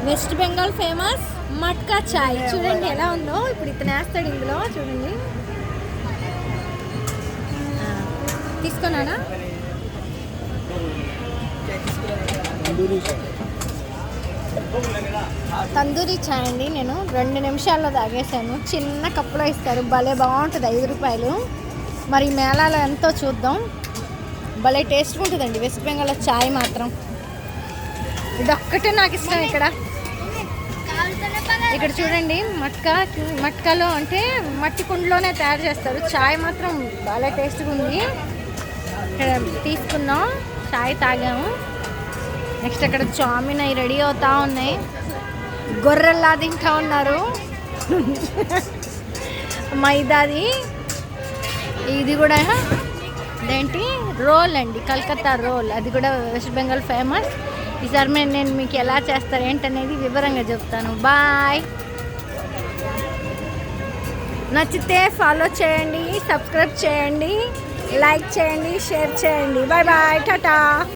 West Bengal famous matka చాయ్ చూడండి ఎలా ఉందో. ఇప్పుడు ఇతను వేస్తాడు ఇందులో, చూడండి. తీసుకున్నానా? తందూరి చాయ్ అండి. నేను 2 నిమిషాల్లో తాగేసాను. చిన్న కప్పులో ఇస్తారు, భలే బాగుంటుంది, 5 రూపాయలు. మరి మేళాలో ఎంతో చూద్దాం. భలే టేస్ట్ ఉంటుందండి వెస్ట్ బెంగాల్లో చాయ్ మాత్రం. ఇదొక్కటే నాకు ఇష్టం. ఇక్కడ చూడండి, మట్కాలో అంటే మట్టి కుండలోనే తయారు చేస్తారు. చాయ్ మాత్రం భలే టేస్ట్గా ఉంది. ఇక్కడ తీసుకున్నాం, చాయ్ తాగాము. నెక్స్ట్ అక్కడ చామిన్ అవి రెడీ అవుతా ఉన్నాయి. గొర్రెల్లా తింటా ఉన్నారు. మైదాది. ఇది కూడా అదేంటి రోల్ అండి, కలకత్తా రోల్. అది కూడా వెస్ట్ బెంగాల్ ఫేమస్. ఈసారి నేను మీకు ఎలా చేస్తారు ఏంటనేది వివరంగా చెప్తాను. బాయ్. నచ్చితే ఫాలో చేయండి, సబ్స్క్రైబ్ చేయండి, లైక్ చేయండి, షేర్ చేయండి. Bye bye, Tata.